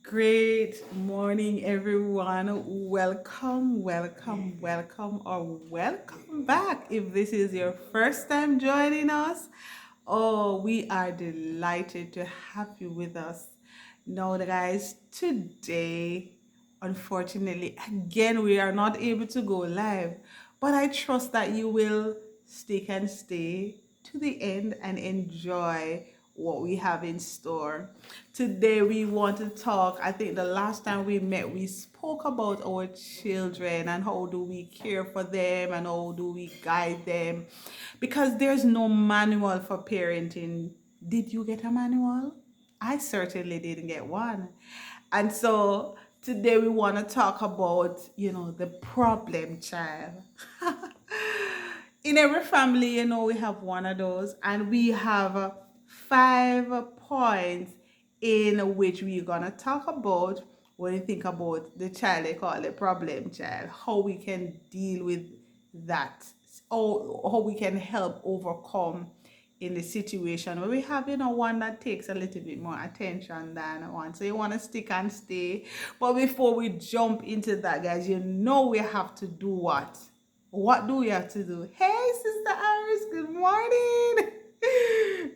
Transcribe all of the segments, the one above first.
Great morning, everyone. Welcome, or welcome back if this is your first time joining us. Oh, we are delighted to have you with us. Now, guys, today, unfortunately, again, we are not able to go live, but I trust that you will stick and stay to the end and enjoy what we have in store. Today we want to talk. I think the last time we met, we spoke about our children and how do we care for them and how do we guide them. Because there's no manual for parenting. Did you get a manual? I certainly didn't get one. And so today we want to talk about, the problem child. In every family, we have one of those, and we have 5 points in which we're gonna talk about when you think about the child they call the problem child, how we can deal with that, or how we can help overcome in the situation where we have one that takes a little bit more attention than one. So you want to stick and stay. But before we jump into that, guys, we have to do what? What do we have to do? Hey, Sister Iris, good morning.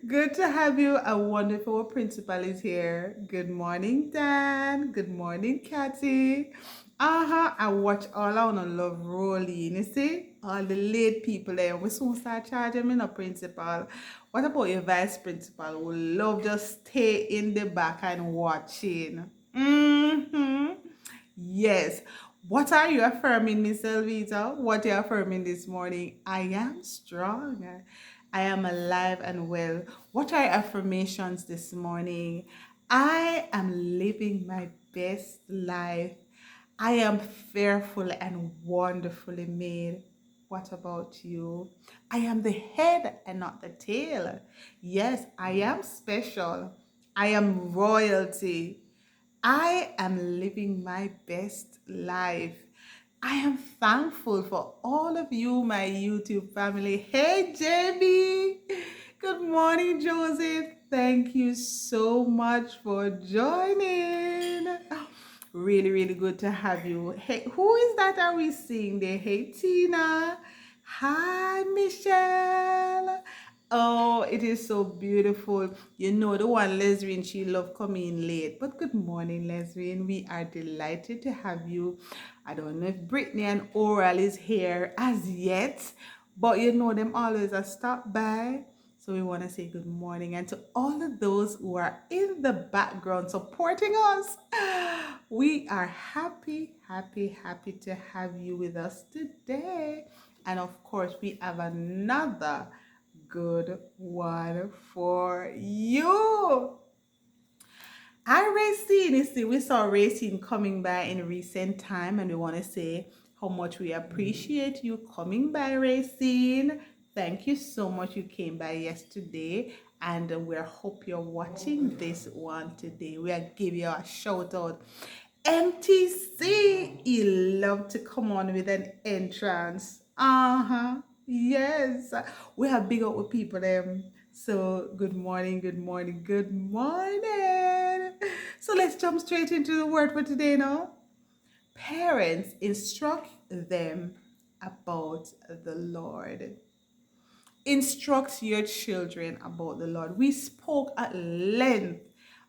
Good to have you. A wonderful principal is here. Good morning, Dan. Good morning, Kathy. I watch all our love rolling. You see? All the late people there. We soon start charging me, no principal. What about your vice principal? We love just stay in the back and watching. Yes. What are you affirming, Miss Elvita? What are you affirming this morning? I am strong. I am alive and well. What are your affirmations this morning? I am living my best life. I am fearful and wonderfully made. What about you? I am the head and not the tail. Yes, I am special. I am royalty. I am living my best life. I am thankful for all of you, my YouTube family. Hey, Jamie. Good morning, Joseph. Thank you so much for joining. Really, really good to have you. Hey, who is that are we seeing there? Hey, Tina. Hi, Michelle. Oh, it is so beautiful. The one Lesbian, she loved coming late. But good morning, Lesbian. We are delighted to have you. I don't know if Brittany and Oral is here as yet, but them always a stop by. So we want to say good morning. And to all of those who are in the background supporting us, we are happy, happy, happy to have you with us today. And of course, we have another good one for you. Hi, Racine. You see, we saw Racine coming by in recent time, and we want to say how much we appreciate you coming by, Racine. Thank you so much. You came by yesterday, and we hope you're watching this one today. We are giving you a shout out. MTC, he loved to come on with an entrance. Yes. We have big up with people So good morning, good morning, good morning. So let's jump straight into the word for today now. Parents, instruct them about the Lord. Instruct your children about the Lord. We spoke at length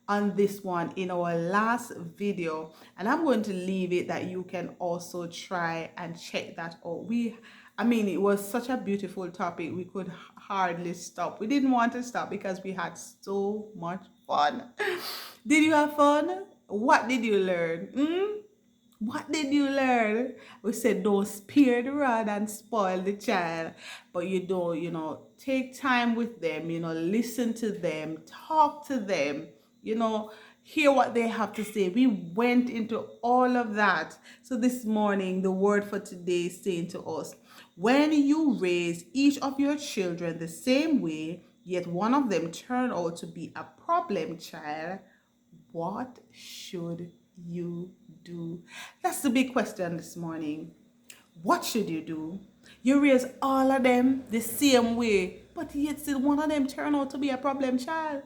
on this one in our last video, and I'm going to leave it that you can also try and check that out. It was such a beautiful topic. We could hardly stop. We didn't want to stop because we had so much fun. Did you have fun? What did you learn? What did you learn? We said don't spare the rod and spoil the child. But take time with them, listen to them, talk to them, hear what they have to say. We went into all of that. So this morning, the word for today is saying to us, when you raise each of your children the same way, yet one of them turn out to be a problem child, what should you do? That's the big question this morning. What should you do? You raise all of them the same way, but yet still one of them turn out to be a problem child.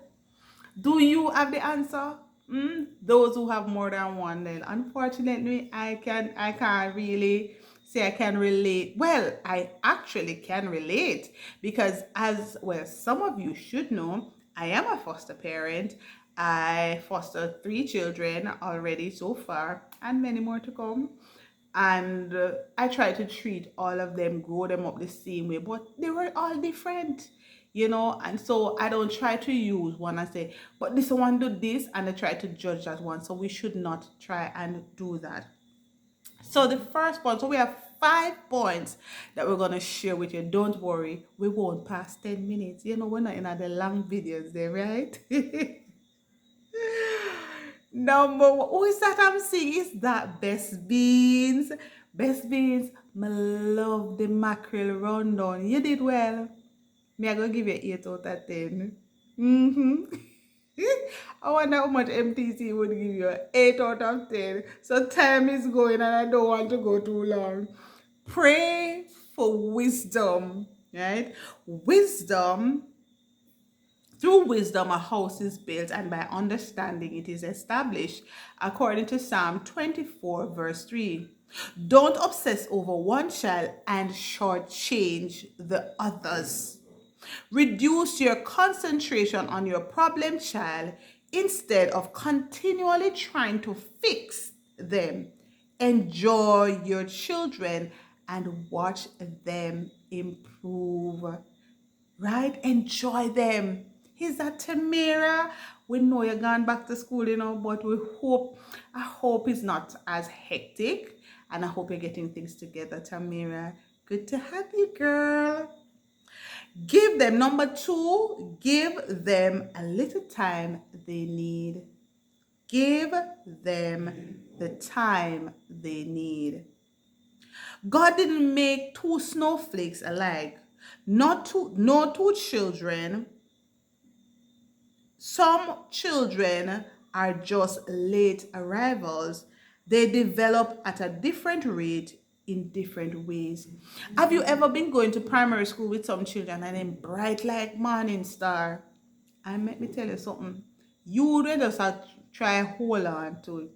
Do you have the answer? Those who have more than one, then unfortunately I can't really say I can relate. Well, I actually can relate because, as well, some of you should know, I am a foster parent. I fostered 3 children already so far, and many more to come. And I try to treat all of them, grow them up the same way, but they were all different, and so I don't try to use one and say, but this one do this, and I try to judge that one. So we should not try and do that. So the first point, so we have 5 points that we're going to share with you. Don't worry, we won't pass 10 minutes. We're not in the long videos there, right? Number one, who is that I'm seeing? Is that Best Beans? Best Beans, I love the mackerel rundown. You did well. Me, I gonna give you 8 out of 10. I wonder how much MTC would give you 8 out of 10. So time is going and I don't want to go too long. Pray for wisdom, right? Wisdom. Through wisdom, a house is built, and by understanding, it is established, according to Psalm 24, verse 3. Don't obsess over one child and shortchange the others. Reduce your concentration on your problem child instead of continually trying to fix them. Enjoy your children and watch them improve. Right? Enjoy them. Is that Tamira? We know you're going back to school, but I hope it's not as hectic, and I hope you're getting things together, Tamira. Good to have you, girl. Give them, number 2, give them a little time they need. Give them the time they need. God didn't make 2 snowflakes alike. No two children. Some children are just late arrivals. They develop at a different rate in different ways. Have you ever been going to primary school with some children and then bright like morning star? And let me tell you something. You would just have to try hold on to it.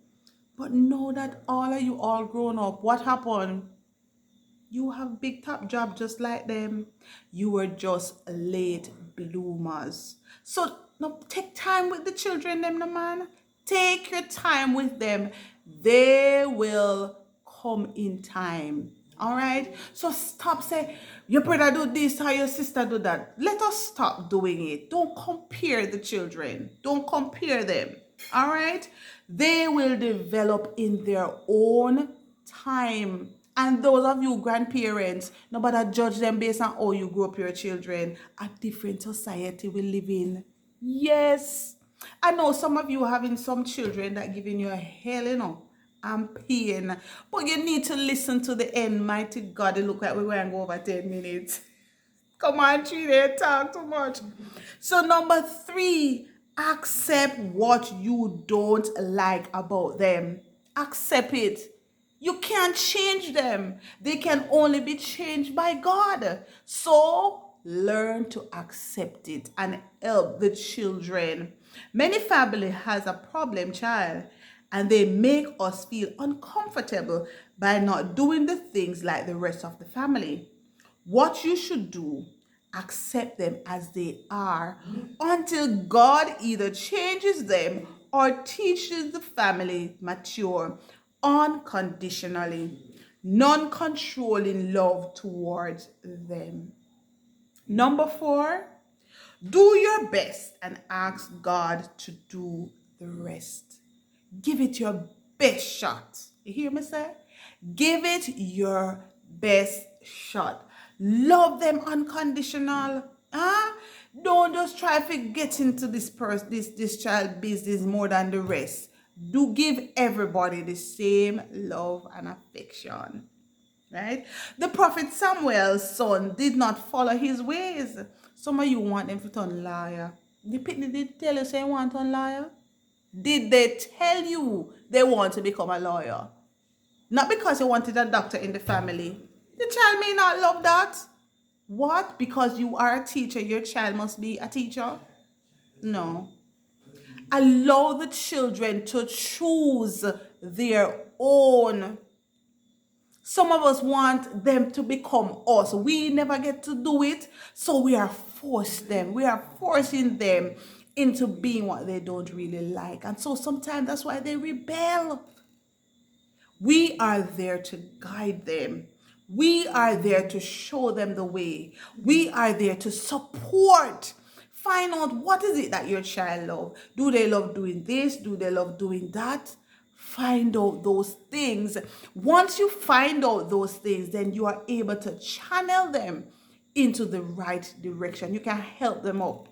But know that all of you all grown up, what happened? You have big top job just like them. You were just late bloomers. So no, take time with the children, them, no man. Take your time with them. They will come in time. All right. So stop saying your brother do this or your sister do that. Let us stop doing it. Don't compare the children. Don't compare them. All right. They will develop in their own time. And those of you grandparents, nobody judge them based on how you grew up your children. A different society we live in. Yes. I know some of you having some children that giving you a hell, and pain. But you need to listen to the end. Mighty God, it look like we're going to go over 10 minutes. Come on, Trina, talk too much. So number 3, accept what you don't like about them. Accept it. You can't change them. They can only be changed by God. So learn to accept it and help the children. Many family has a problem child, and they make us feel uncomfortable by not doing the things like the rest of the family. What you should do, accept them as they are until God either changes them or teaches the family mature unconditionally, non-controlling love towards them. Number 4, do your best and ask God to do the rest. Give it your best shot. You hear me say? Give it your best shot. Love them unconditional. Don't just try to get into this child business more than the rest. Do give everybody the same love and affection. Right? The prophet Samuel's son did not follow his ways. Some of you want them to turn liar. The people did tell you say you want to turn liar? Did they tell you they want to become a lawyer? Not because you wanted a doctor in the family. The child may not love that. What? Because you are a teacher, your child must be a teacher? No. Allow the children to choose their own. Some of us want them to become us. We never get to do it, so we are forcing them into being what they don't really like. And so sometimes that's why they rebel. We are there to guide them. We are there to show them the way. We are there to support. Find out what is it that your child loves. Do they love doing this? Do they love doing that? Find out those things. Once you find out those things, then you are able to channel them into the right direction. You can help them up.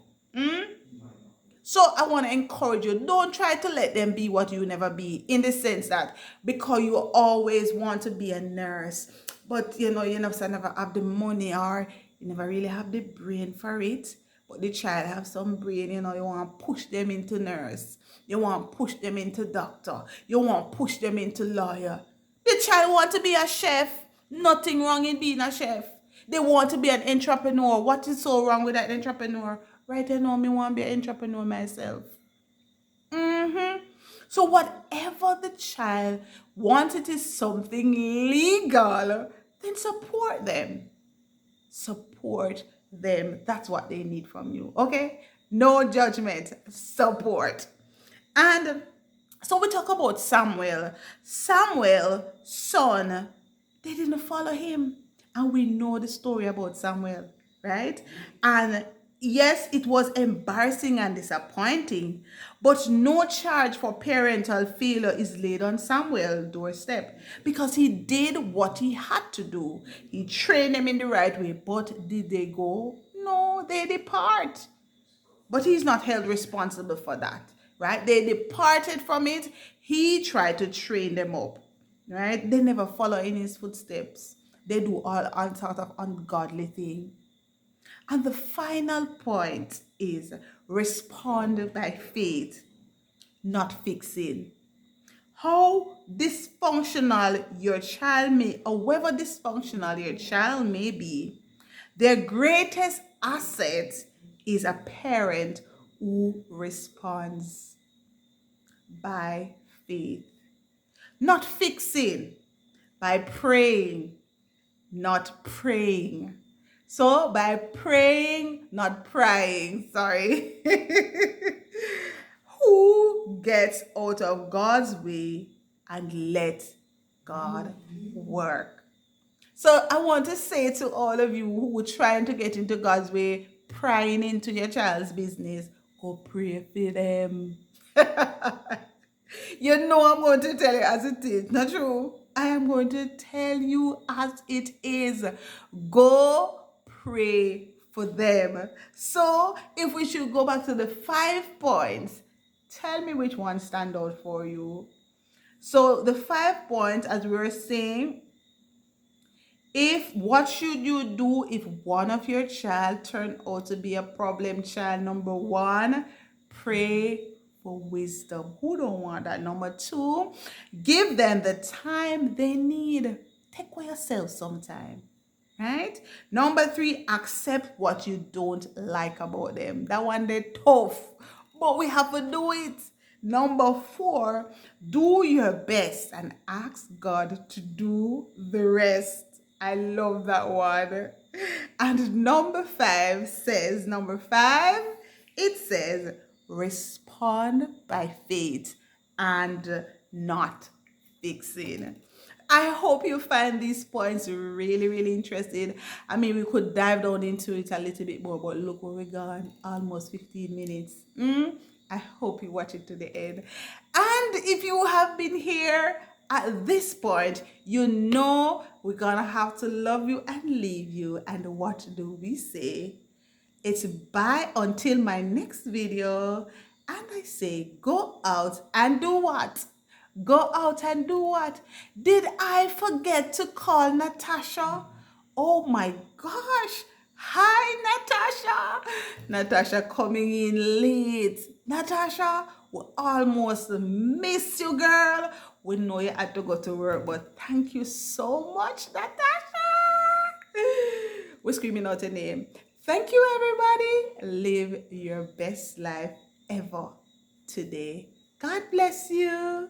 So I want to encourage you, don't try to let them be what you never be, in the sense that because you always want to be a nurse, but you never have the money, or you never really have the brain for it. But the child have some brain, you want to push them into nurse. You want to push them into doctor. You want to push them into lawyer. The child want to be a chef. Nothing wrong in being a chef. They want to be an entrepreneur. What is so wrong with that entrepreneur? Right now, me want to be an entrepreneur myself. So whatever the child wants, it is something legal, then support them. Support them. That's what they need from you. Okay? No judgment. Support. And so we talk about Samuel. Samuel's son, they didn't follow him. And we know the story about Samuel, right? And yes, it was embarrassing and disappointing, but no charge for parental failure is laid on Samuel's doorstep, because he did what he had to do. He trained them in the right way, but did they go? No, they depart. But he's not held responsible for that, right? They departed from it. He tried to train them up, right? They never follow in his footsteps. They do all sort of ungodly thing. And the final point is respond by faith, not fixing. How dysfunctional your child may, or whether dysfunctional your child may be, their greatest asset is a parent who responds by faith. Not fixing, by praying, not praying. So by praying, not prying, sorry. Who gets out of God's way and let God work? So I want to say to all of you who are trying to get into God's way, prying into your child's business, go pray for them. You know I'm going to tell you as it is, not true? I am going to tell you as it is. Go pray for them. So if we should go back to the 5 points, tell me which one stand out for you. So the 5 points, as we were saying, what should you do if one of your child turn out to be a problem child? Number 1, pray for wisdom. Who don't want that? Number 2, give them the time they need. Take for yourself some time, right? Number 3, accept what you don't like about them. That one, they're tough, but we have to do it. Number 4, do your best and ask God to do the rest. I love that one. And number 5, it says, respond by faith and not fixing. I hope you find these points really, really interesting. I mean, we could dive down into it a little bit more, but look where we're gone, almost 15 minutes. I hope you watch it to the end. And if you have been here at this point, you know we're gonna have to love you and leave you. And what do we say? It's bye until my next video. And I say, go out and do what? Go out and do what? Did I forget to call Natasha? Oh my gosh. Hi, Natasha. Natasha coming in late. Natasha, we almost miss you, girl. We know you had to go to work, but thank you so much, Natasha. We're screaming out your name. Thank you, everybody. Live your best life ever. today. God bless you.